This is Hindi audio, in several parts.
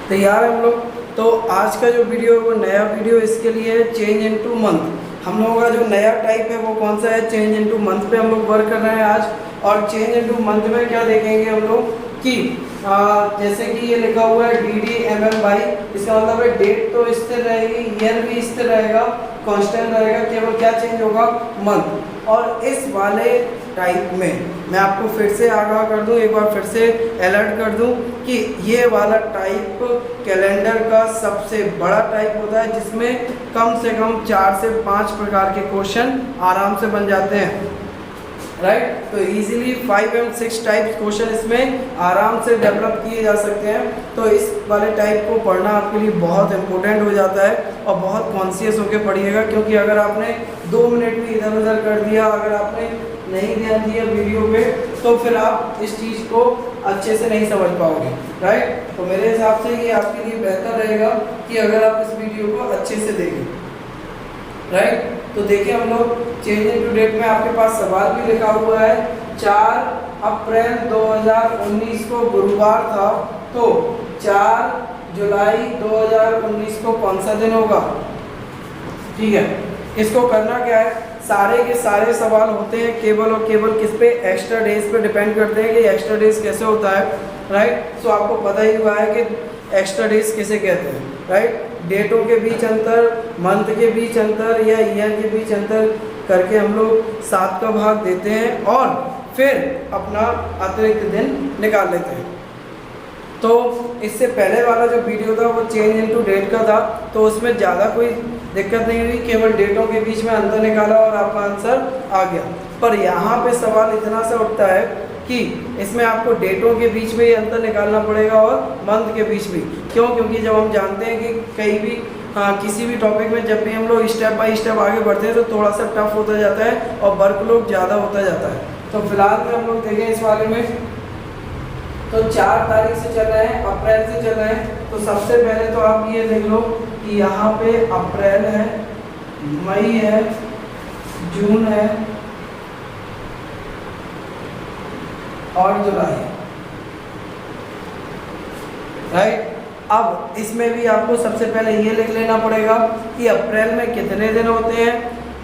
तैयार है हम लोग। तो आज का जो वीडियो है वो नया वीडियो इसके लिए है चेंज इनटू मंथ। हम लोगों का जो नया टाइप है वो कौन सा है, चेंज इनटू मंथ पे हम लोग वर्क कर रहे हैं आज। और चेंज इनटू मंथ में क्या देखेंगे हम लोग कि जैसे कि ये लिखा हुआ है DDMM/, इसका मतलब है डेट तो स्थिर रहेगी, ईयर भी स्थिर रहेगा, कांस्टेंट रहेगा, केवल क्या चेंज होगा, मंथ। और इस वाले टाइप में मैं आपको फिर से आगाह कर दूं, एक बार फिर से अलर्ट कर दूं कि ये वाला टाइप कैलेंडर का सबसे बड़ा टाइप होता है, जिसमें कम से कम 4 से 5 प्रकार के क्वेश्चन आराम से बन जाते हैं, राइट। तो इजीली 5 और 6 टाइप क्वेश्चन इसमें आराम से डेवलप किए जा सकते हैं। तो इस वाले टाइप को पढ़ना आपके लिए बहुत इंपॉर्टेंट हो जाता है और बहुत कॉन्शियस होकर पढ़िएगा, क्योंकि अगर आपने 2 मिनट भी इधर उधर कर दिया, अगर आपने नहीं ध्यान दिया वीडियो पे, तो फिर आप इस चीज़ को अच्छे से नहीं समझ पाओगे, राइट। तो मेरे हिसाब से ये आपके लिए बेहतर रहेगा कि अगर आप इस वीडियो को अच्छे से देखें, राइट। तो देखिए हम लोग चेंज इनटू डेट में आपके पास सवाल भी लिखा हुआ है। 4 अप्रैल 2019 को गुरुवार था, तो 4 जुलाई 2019 को कौन सा दिन होगा, ठीक है। इसको करना क्या है, सारे के सारे सवाल होते हैं केवल और केवल किस पे, एक्स्ट्रा डेज पे डिपेंड करते हैं कि एक्स्ट्रा डेज कैसे होता है, राइट। सो आपको पता ही हुआ है कि एक्स्ट्रा डेज किसे कहते हैं, राइट। डेटों के बीच अंतर, मंथ के बीच अंतर या ईयर के बीच अंतर करके हम लोग 7 का भाग देते हैं और फिर अपना अतिरिक्त दिन निकाल लेते हैं। तो इससे पहले वाला जो वीडियो था वो चेंज इनटू डेट का था, तो उसमें ज़्यादा कोई दिक्कत नहीं हुई, केवल डेटों के बीच में अंतर निकाला और आपका आंसर आ गया। पर यहाँ पे सवाल इतना सा उठता है कि इसमें आपको डेटों के बीच में ही अंतर निकालना पड़ेगा और मंथ के बीच भी। क्यों? क्योंकि जब हम जानते हैं कि कहीं भी किसी भी टॉपिक में जब भी हम लोग स्टेप बाय स्टेप आगे बढ़ते हैं तो थोड़ा सा टफ होता जाता है और वर्कलोड ज़्यादा होता जाता है। तो फिलहाल में हम लोग देखें इस वाले में, तो 4 तारीख से चल रहे हैं, अप्रैल से चल रहे हैं। तो सबसे पहले तो आप ये देख लो कि यहाँ पे अप्रैल है, मई है, जून है और जुलाई, राइट। अब इसमें भी आपको सबसे पहले ये लिख लेना पड़ेगा कि अप्रैल में कितने दिन होते हैं,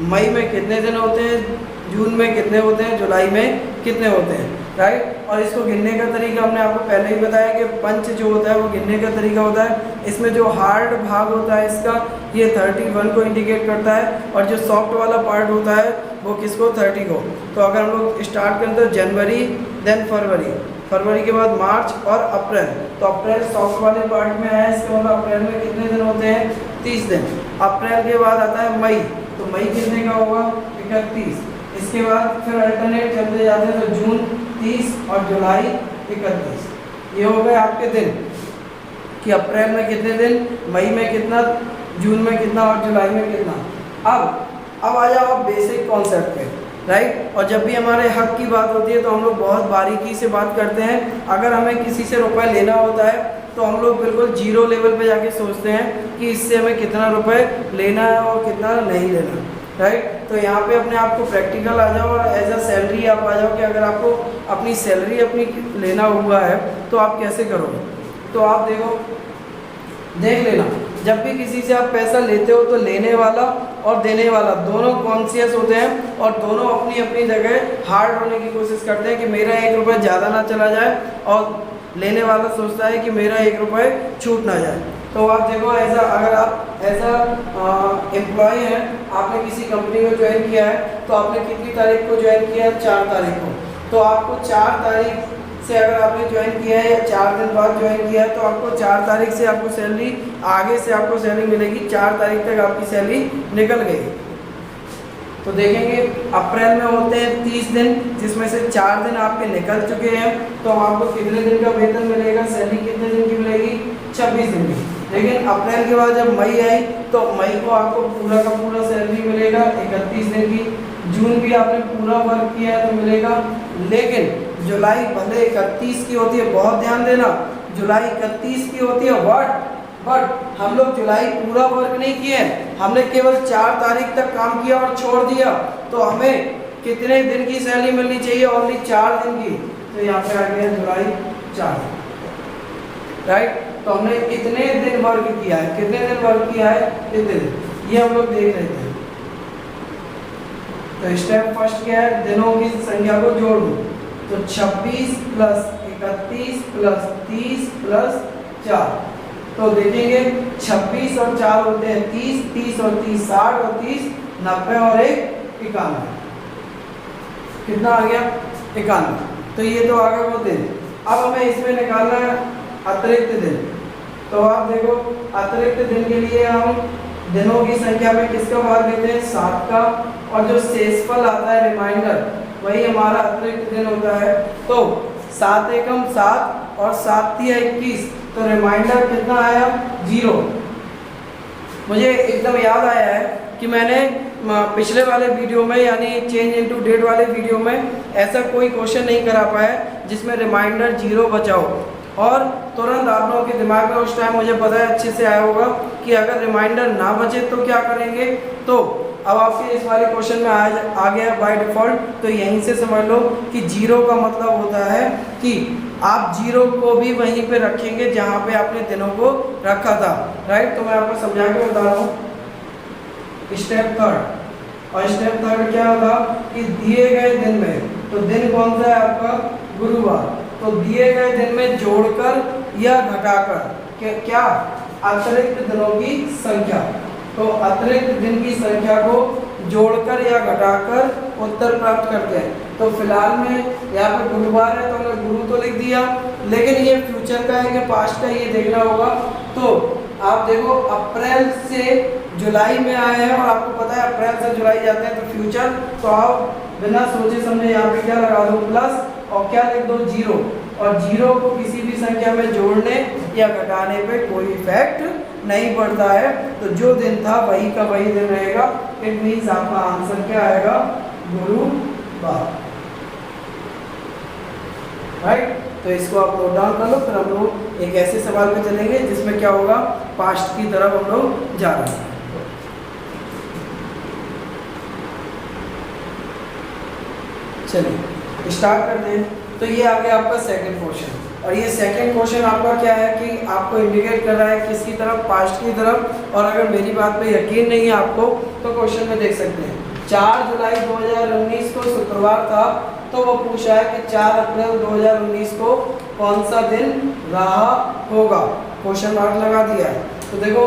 मई में कितने दिन होते हैं, जून में कितने होते हैं, जुलाई में कितने होते हैं, राइट। और इसको गिनने का तरीका हमने आपको पहले ही बताया कि पंच जो होता है वो गिनने का तरीका होता है। इसमें जो हार्ड भाग होता है इसका, ये 31 को इंडिकेट करता है और जो सॉफ्ट वाला पार्ट होता है वो किसको, 30 को। तो अगर हम लोग स्टार्ट करें तो जनवरी, देन फरवरी, फरवरी के बाद मार्च और अप्रैल। तो अप्रैल सॉफ्ट वाले पार्ट में आया, इसका मतलब अप्रैल में कितने दिन होते हैं, 30 दिन। अप्रैल के बाद आता है मई, तो मई कितने का होगा, 31। इसके बाद फिर अल्टरनेट चलते जाते हैं, तो जून 30 और जुलाई 31। ये हो गए आपके दिन कि अप्रैल में कितने दिन, मई में कितना, जून में कितना और जुलाई में कितना। अब आ जाओ आप बेसिक कॉन्सेप्ट पे, राइट। और जब भी हमारे हक की बात होती है तो हम लोग बहुत बारीकी से बात करते हैं। अगर हमें किसी से रुपए लेना होता है तो हम लोग बिल्कुल जीरो लेवल पे जाके सोचते हैं कि इससे हमें कितना रुपए लेना है और कितना नहीं लेना, राइट। तो यहाँ पे अपने आप को प्रैक्टिकल आ जाओ और एज अ सैलरी आप आ जाओ कि अगर आपको अपनी सैलरी अपनी लेना हुआ है तो आप कैसे करोगे। तो आप देख लेना, जब भी किसी से आप पैसा लेते हो तो लेने वाला और देने वाला दोनों कॉन्शियस होते हैं और दोनों अपनी अपनी जगह हार्ड होने की कोशिश करते हैं कि मेरा 1 रुपये ज़्यादा ना चला जाए और लेने वाला सोचता है कि मेरा 1 रुपये छूट ना जाए। तो आप देखो अगर आप एज अ एम्प्लॉय हैं, आपने किसी कंपनी को ज्वाइन किया है तो आपने कितनी तारीख को ज्वाइन किया है, 4 तारीख को। तो आपको 4 तारीख से अगर आपने ज्वाइन किया है या 4 दिन बाद ज्वाइन किया है तो आपको 4 तारीख से आपको सैलरी, आगे से आपको सैलरी मिलेगी, 4 तारीख तक आपकी सैलरी निकल गई। तो देखेंगे अप्रैल में होते हैं 30 दिन, जिसमें से 4 दिन आपके निकल चुके हैं, तो आपको कितने दिन का वेतन मिलेगा, सैलरी कितने दिन की मिलेगी, 26 दिन की। लेकिन अप्रैल के बाद जब मई आई तो मई को आपको पूरा का पूरा सैलरी मिलेगा 31 दिन की। जून भी आपने पूरा वर्क किया है तो मिलेगा, लेकिन जुलाई भले 31 की होती है, बहुत ध्यान देना, जुलाई 31 की होती है, बट हम लोग जुलाई पूरा वर्क नहीं किए, हमने केवल 4 तारीख तक काम किया और छोड़ दिया, तो हमें कितने दिन की सैलरी मिलनी चाहिए, ओनली 4 दिन की। तो यहाँ पे आ गया जुलाई 4, राइट। तो हमने इतने दिन वर्क किया है, कितने दिन वर्क किया है, इतने दिन, ये हम लोग देख रहे थे। तो स्टेप फर्स्ट क्या है, दिनों की संख्या को जोड़ दो, तो 26 प्लस 31 प्लस 30 प्लस 4, तो देखेंगे 26 और 4 होते हैं 30, 30 और 30 60 और 30 90 और 1 91, कितना आ गया 91। तो ये तो आ गया वो दिन। अब हमें इसमें निकालना है अतिरिक्त दिन। तो आप देखो अतिरिक्त दिन के लिए हम दिनों की संख्या में किसका भाग लेते हैं, 7 का, और जो शेषफल आता है रिमाइंडर वही हमारा अतिरिक्त दिन होता है। तो 7 एकम 7 और 7 तिया 21, तो रिमाइंडर कितना आया 0। मुझे एकदम याद आया है कि मैंने पिछले वाले वीडियो में यानी चेंज इनटू डेट वाले वीडियो में ऐसा कोई क्वेश्चन नहीं करा पाया जिसमें रिमाइंडर 0 बचा हो, और तुरंत आप लोगों के दिमाग में उस टाइम मुझे पता है अच्छे से आया होगा कि अगर रिमाइंडर ना बचे तो क्या करेंगे। तो अब आपके इस वाले क्वेश्चन में आ गया बाय डिफ़ॉल्ट, तो यहीं से समझ लो कि 0 का मतलब होता है कि आप 0 को भी वहीं पे रखेंगे जहाँ पे आपने दिनों को रखा था, राइट। तो मैं आपको समझा के बता रहा हूँ। स्टेप थर्ड, और स्टेप थर्ड क्या होगा कि दिए गए दिन में, तो दिन कौन सा है आपका गुरुवार, तो दिए गए दिन में जोड़कर या घटाकर क्या अतिरिक्त दिनों की संख्या, तो अतिरिक्त दिन की संख्या को जोड़कर या घटाकर उत्तर प्राप्त करते हैं। तो फिलहाल में यहाँ पे गुरुवार है तो हमने गुरु तो लिख दिया, लेकिन ये फ्यूचर का है कि पास्ट का ये देखना होगा। तो आप देखो अप्रैल से जुलाई में आए हैं और आपको पता है अप्रैल से जुलाई जाते हैं तो फ्यूचर, तो आप बिना सोचे समझे यहाँ पे क्या लगा दो प्लस और क्या लिख दो 0, और 0 को किसी भी संख्या में जोड़ने या घटाने पे कोई इफेक्ट नहीं पड़ता है। तो जो दिन था वही का वही दिन रहेगा। इट मीन्स आपका आंसर क्या आएगा गुरुवार, राइट। तो इसको आप नोट डाउन कर लो। फिर हम लोग एक ऐसे सवाल पे चलेंगे जिसमें क्या होगा पास्ट की तरफ हम लोग जा रहे हैं। चलिए स्टार्ट करते हैं। तो ये आ गया आपका सेकंड क्वेश्चन, और ये सेकंड क्वेश्चन आपका क्या है कि आपको इंडिकेट कर रहा है किसकी तरफ, पास्ट की तरफ। और अगर मेरी बात पे यकीन नहीं है आपको तो क्वेश्चन में देख सकते हैं 4 जुलाई 2019 को शुक्रवार था, तो वो पूछा है कि 4 अप्रैल 2019 को कौन सा दिन रहा होगा, क्वेश्चन मार्क लगा दिया है। तो देखो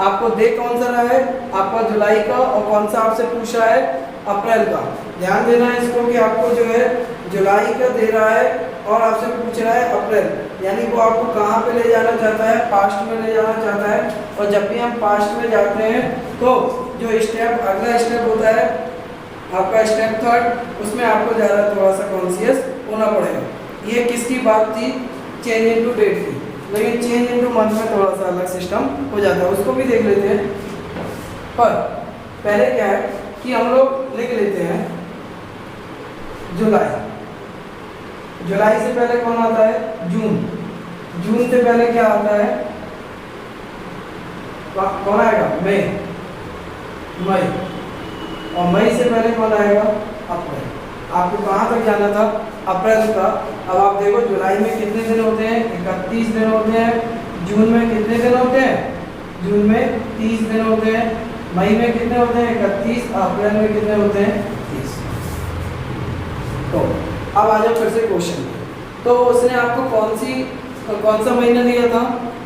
आपको दे कौन सा रहा है आपका जुलाई का, और कौन सा आपसे पूछ रहा है अप्रैल का। ध्यान देना है इसको कि आपको जो है जुलाई का दे रहा है और आपसे पूछ रहा है अप्रैल, यानी वो आपको कहाँ पे ले जाना चाहता है, पास्ट में ले जाना चाहता है। और जब भी हम पास्ट में जाते हैं तो जो स्टेप अगला स्टेप होता है आपका स्टेप थर्ड, उसमें आपको ज़्यादा थोड़ा सा कॉन्शियस होना पड़ेगा। ये किसकी बात थी, चेंज इनटू डेट की, लेकिन चेंज इनटू मंथ में थोड़ा सा अलग सिस्टम हो जाता है, उसको भी देख लेते हैं। पर पहले क्या है कि हम लोग लिख लेते हैं जुलाई। जुलाई से पहले कौन आता है जून, जून से पहले क्या आता है कौन आएगा मई, मई, और मई से पहले कौन आएगा अप्रैल। आपको कहाँ तक जाना था अप्रैल का। अब आप देखो जुलाई में कितने दिन होते हैं 31 दिन होते हैं, जून में कितने दिन होते हैं, जून में 30 दिन होते हैं, मई में कितने होते हैं 31, अप्रैल में कितने होते हैं 30। तो अब आ जाओ फिर से क्वेश्चन। तो उसने आपको कौन सा महीना दिया था,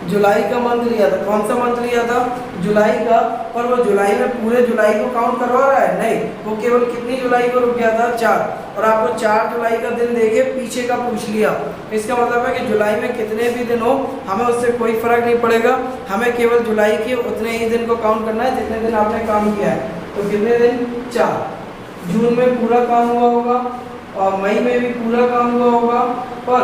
जुलाई का मंथ लिया था। कौन सा मंथ लिया था जुलाई का, पर वो जुलाई में पूरे जुलाई को काउंट करवा रहा है नहीं, वो केवल कितनी जुलाई को रुक गया था 4, और आपको 4 जुलाई का दिन देके पीछे का पूछ लिया। इसका मतलब है कि जुलाई में कितने भी दिन हो हमें उससे कोई फर्क नहीं पड़ेगा, हमें केवल जुलाई के उतने ही दिन को काउंट करना है जितने दिन आपने काम किया है। तो कितने दिन 4, जून में पूरा काम हुआ होगा और मई में भी पूरा काम हुआ होगा, पर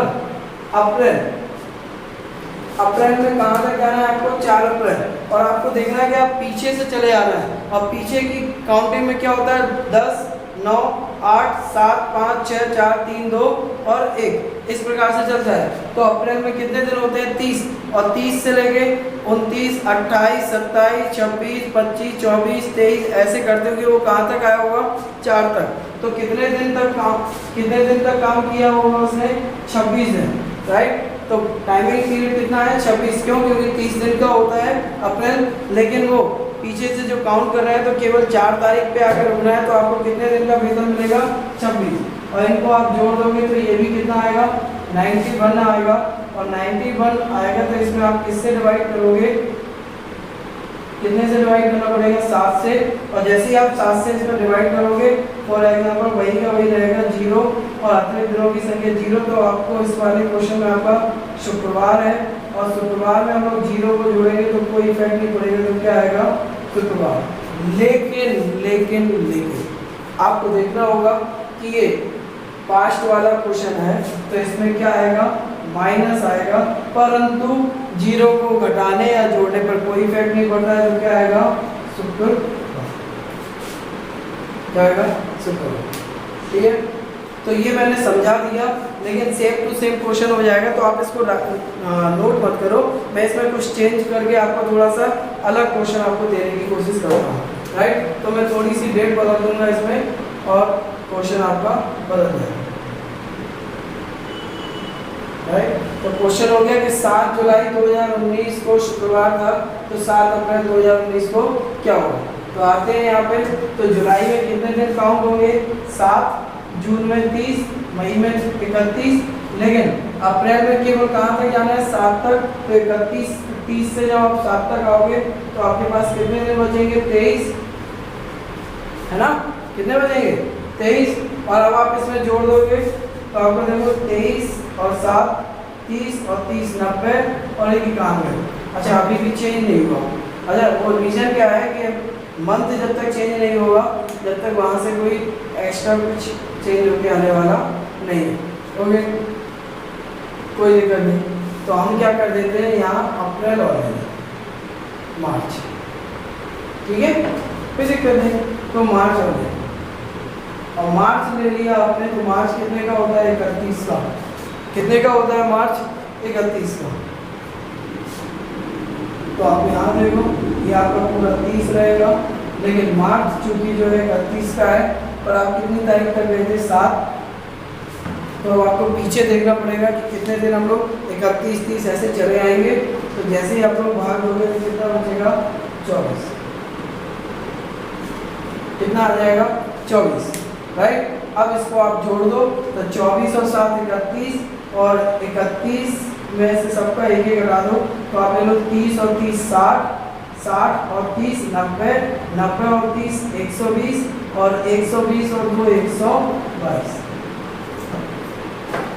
अप्रैल में कहाँ तक जाना है आपको 4 अप्रैल, और आपको देखना है कि आप पीछे से चले आना है। और पीछे की काउंटिंग में क्या होता है 10, 9, 8, 7, 5, 6, 4, 3, 2 और 1, इस प्रकार से चलता है। तो अप्रैल में कितने दिन होते हैं 30, और 30 से लेके 29, 28, 27, 26, 25, 24, 23 ऐसे करते हुए वो कहाँ तक आया होगा 4 तक। तो कितने दिन तक काम किया होगा उसने 26 दिन, राइट। तो टाइमिंग पीरियड कितना है 26, क्यों? क्योंकि 30 दिन का होता है अप्रैल, लेकिन वो पीछे से जो काउंट कर रहे हैं तो केवल 4 तारीख पे आकर रुकना है, तो आपको कितने दिन का वेतन मिलेगा 26, और इनको आप जोड़ दोगे तो ये भी कितना आएगा 91 आएगा, और 91 आएगा तो इसमें आप किससे डिवाइड करोगे, कितने से डिवाइड करना पड़ेगा 7 से, और जैसे ही आप 7 से इसमें डिवाइड करोगे फॉर एग्जांपल वही का वही रहेगा 0 और अतिरिक्त दिनों की संख्या 0, तो आपको इस वाले क्वेश्चन में आपका शुक्रवार है और शुक्रवार में हम लोग 0 को जोड़ेंगे तो कोई इफेक्ट नहीं पड़ेगा, तो क्या आएगा शुक्रवार। लेकिन आपको देखना होगा कि ये पास्ट वाला क्वेश्चन है तो इसमें क्या आएगा माइनस आएगा, परंतु 0 को घटाने या जोड़ने पर कोई इफेक्ट नहीं पड़ता है, तो क्या आएगा शुक्रवार, क्या आएगा शुक्रवार। ठीक है, तो ये मैंने समझा दिया, लेकिन सेम टू सेम क्वेश्चन हो जाएगा, तो आप इसको नोट मत करो, मैं इसमें कुछ चेंज करके आपको थोड़ा सा अलग क्वेश्चन आपको देने की कोशिश करूँगा, राइट। तो मैं थोड़ी सी डेट बदल दूंगा इसमें और क्वेश्चन आपका बदल जाएगा, राइट। तो क्वेश्चन हो गया कि 7 जुलाई 2019 को शुक्रवार था, तो 7 अप्रैल 2019 को क्या होगा। तो आते हैं यहाँ पे, तो जुलाई में कितने दिन काउंट होंगे 7, जून में 30, मई में 31, लेकिन अप्रैल में केवल कहाँ तक जाना है 7 तक, तो 31, 30 से जब आप 7 तक आओगे तो आपके पास कितने दिन बचेंगे 23, है ना, कितने बचेंगे 23, और अब आप इसमें जोड़ दोगे तो आपको देखो 23 और 7 30 और 30 90 और 91। अच्छा अभी भी चेंज नहीं हुआ। अच्छा वो रीज़न क्या है कि मंथ जब तक चेंज नहीं होगा जब तक वहाँ से कोई एक्स्ट्रा कुछ चेंज होके आने वाला नहीं है, ओके, कोई दिक्कत नहीं। तो हम क्या कर देते हैं यहाँ अप्रैल और मार्च, ठीक है, कोई दिक्कत नहीं। तो मार्च और मार्च ले लिया आपने, तो मार्च कितने का होता है 31 का, कितने का होता है मार्च 31 का। तो आप यहाँ देखो ये आपका पूरा 30 रहेगा, लेकिन मार्च चूंकि जो है 31 का है, पर आप कितनी तारीख तक गए थे 7, तो आपको पीछे देखना पड़ेगा कि कितने दिन हम लोग 31 30 ऐसे चले आएंगे। तो जैसे ही आप लोग भाग दोगे तो कितना बचेगा 24, कितना आ जाएगा 24, राइट। अब इसको आप जोड़ दो तो 24 और 7 31, और 31 में से सबका एक एक घटा दो तो आप ले लो 30 और 30 60, 60 और 30 90, 90 और 30 120, और 120 और 2 122,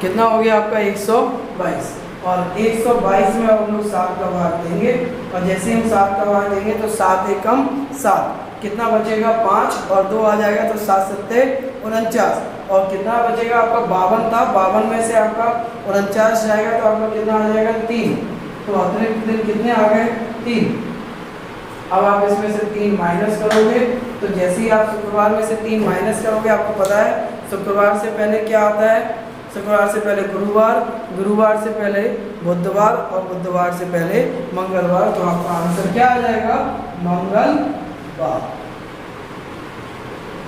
कितना हो गया आपका 122, और 122 में हम लोग 7 का भाग देंगे, और जैसे हम 7 का भाग देंगे तो 7 एकम 7, कितना बचेगा 5 और 2 आ जाएगा तो 7 7 49, और कितना बचेगा आपका 52 था, 52 में से आपका 49 जाएगा तो आपका कितना आ जाएगा 3, तो अतिरिक्त दिन कितने आ गए 3। अब आप इसमें से 3 माइनस करोगे, तो जैसे ही आप शुक्रवार में से 3 माइनस करोगे, आपको पता है शुक्रवार से पहले क्या आता है, शुक्रवार से पहले गुरुवार, गुरुवार से पहले बुधवार, और बुधवार से पहले मंगलवार, तो आपका आंसर क्या आ जाएगा मंगलवार।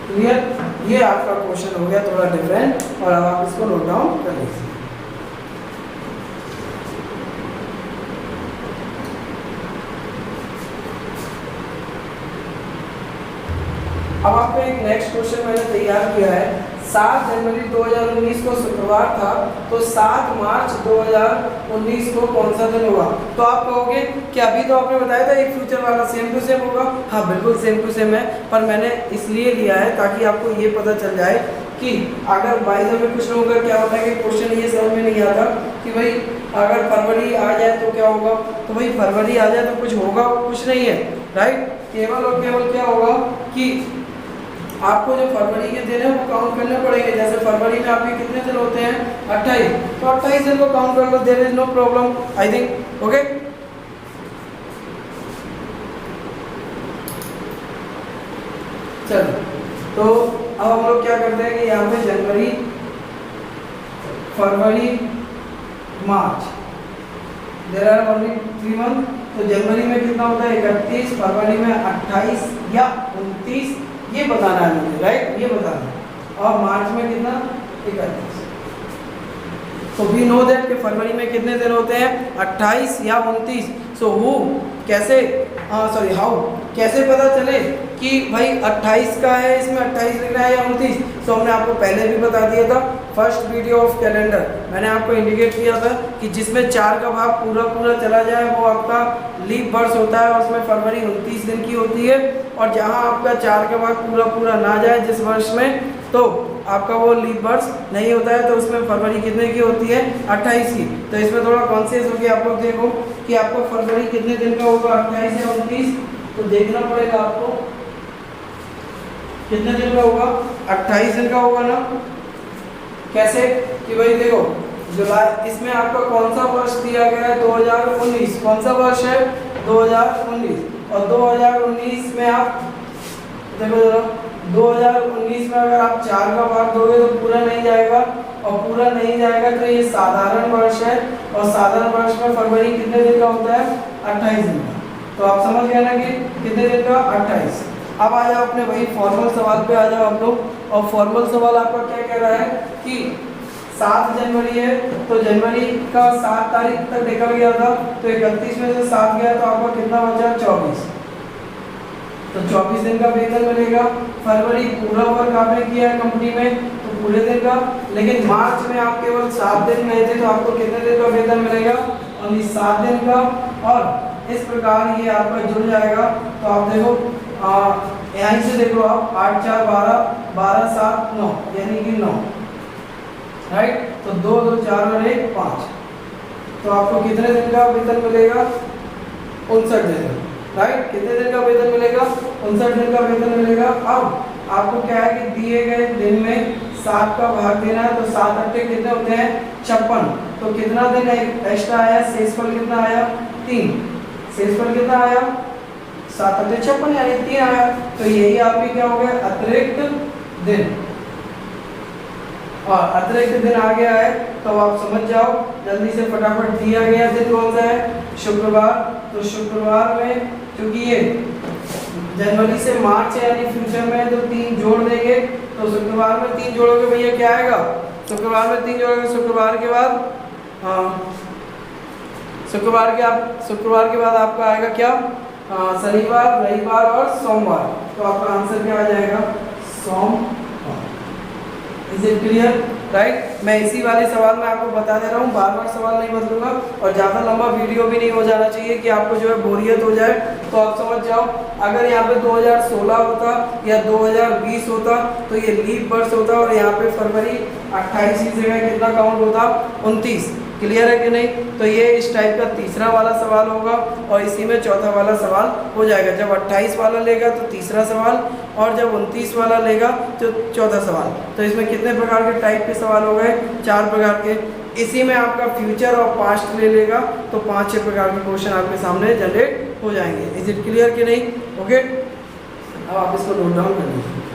क्लियर, ये आपका क्वेश्चन हो गया थोड़ा डिफरेंट, और अब आप इसको नोट डाउन कर लीजिए। अब आपको एक नेक्स्ट क्वेश्चन मैंने तैयार किया है। 7 जनवरी 2019 को शुक्रवार था, तो 7 मार्च 2019 को कौन सा दिन होगा। तो आप कहोगे कि अभी तो आपने बताया था एक फ्यूचर वाला सेम टू सेम होगा। हाँ बिल्कुल सेम टू सेम है, पर मैंने इसलिए लिया है ताकि आपको ये पता चल जाए कि अगर बाय द वे कुछ लोगों का क्या होता है कि क्वेश्चन ये समझ में नहीं आता कि भाई अगर फरवरी आ जाए तो क्या होगा। तो भाई फरवरी आ जाए तो कुछ होगा, कुछ नहीं है, राइट। केवल और केवल क्या होगा कि आपको जो फरवरी के दिन है वो काउंट करने पड़ेंगे। जैसे फरवरी में आपके कितने दिन होते हैं 28, तो 28 दिन को काउंट कर लो, there is no problem I think, okay. चलो तो अब हम लोग क्या करते हैं कि यहाँ पे जनवरी फरवरी मार्च देयर आर ओनली 3 मंथ। तो जनवरी में कितना होता है 31, फरवरी में 28 या 29, ये बताना है मुझे, राइट, ये बताना है। और मार्च में कितना 31। तो वी नो दैट कि फरवरी में कितने दिन होते हैं 28 या 29। सो हु कैसे हाउ कैसे पता चले कि भाई 28 का है, इसमें 28 लिख रहा है या 29। सो हमने आपको पहले भी बता दिया था फर्स्ट वीडियो ऑफ कैलेंडर, मैंने आपको इंडिकेट किया था कि जिसमें 4 का भाग पूरा चला जाए वो आपका लीप वर्ष होता है और उसमें फरवरी 29 दिन की होती है। और जहां आपका 4 का भाग पूरा ना जाए जिस वर्ष में, तो आपका वो लीप वर्ष नहीं होता है, तो उसमें फरवरी कितने की होती है 28 की। तो इसमें थोड़ा कॉन्शियस होकर आप लोग देखो कि आपको फरवरी कितने दिन का होगा 28 या 29। तो देखना पड़ेगा आपको कितने दिन का होगा 28 दिन का होगा ना। कैसे कि भाई देखो जुलाई, इसमें आपका कौन सा वर्ष दिया गया है 2019, कौन सा वर्ष है 2019। और 2019 में आप देखो जरा 2019 में अगर आप 4 का भाग दोगे तो पूरा नहीं जाएगा, और पूरा नहीं जाएगा तो ये साधारण वर्ष है, और साधारण वर्ष में फरवरी कितने दिन का होता है 28 दिन का। तो आप समझ गए ना कि कितने दिन का 28। अब आ जाओ अपने वही फॉर्मल सवाल पे आ जाओ आप लोग। और फॉर्मल सवाल आपका क्या कह रहा है कि 7 जनवरी है तो जनवरी का 7 तारीख तक निकल गया था, तो 31 में से 7 गया तो आपका कितना बचा 24। तो 24 दिन का वेतन मिलेगा। फरवरी पूरा वर्क आपने किया है कंपनी में तो पूरे दिन का, लेकिन मार्च में आप केवल 7 दिन गए थे तो आपको कितने दिन का वेतन मिलेगा ओनली 7 दिन का। और इस प्रकार ये आपका जुड़ जाएगा। तो आप देखो यहीं से देखो आप 8 4 12 12 7 9 यानी कि 9, राइट। तो 2 2 4 और 1 5। तो आपको कितने दिन का वेतन मिलेगा 59 दिन, राइट। कितने दिन का वेतन मिलेगा 59 दिन का वेतन मिलेगा। अब आपको क्या है कि दिए गए दिन में 7 का भाग देना है, तो 7 अट्ठे कितने होते हैं 56। तो कितना दिन एक्स्ट्रा आया, शेषफल कितना आया 3। शेषफल कितना आया 7 अट्ठे 56 यानी 3 आया। तो यही आपकी क्या हो गया अतिरिक्त दिन, और अतिरिक्त दिन आ गया है। तो आप समझ जाओ जल्दी से फटाफट, दिया गया दिन कौन सा है शुक्रवार। तो शुक्रवार में क्योंकि ये जनवरी से मार्च है यानी फ्यूचर में, तो 3 जोड़ देंगे। तो शुक्रवार में 3 जोड़ोगे भैया क्या आएगा, शुक्रवार में 3 जोड़ोगे, शुक्रवार के बाद शुक्रवार के बाद आपका आएगा क्या शनिवार, रविवार और सोमवार। तो आपका आंसर क्या आ जाएगा सोमवार। Is it clear, right. मैं इसी वाले सवाल में आपको बता दे रहा हूँ, बार सवाल नहीं बदलूंगा, और ज़्यादा लंबा वीडियो भी नहीं हो जाना चाहिए कि आपको जो है बोरियत हो जाए। तो आप समझ जाओ अगर यहाँ पे 2016 होता या 2020 होता तो ये लीप वर्ष होता, और यहाँ पे फरवरी 28 की जगह कितना काउंट होता 29। क्लियर है कि नहीं। तो ये इस टाइप का तीसरा वाला सवाल होगा, और इसी में चौथा वाला सवाल हो जाएगा। जब 28 वाला लेगा तो तीसरा सवाल, और जब 29 वाला लेगा तो चौथा सवाल। तो इसमें कितने प्रकार के टाइप के सवाल हो गए 4 प्रकार के। इसी में आपका फ्यूचर और पास्ट ले लेगा तो 5-6 प्रकार के क्वेश्चन आपके सामने जनरेट हो जाएंगे। इज इट क्लियर कि नहीं। ओके, अब आप इसको नोट डाउन कर लीजिए।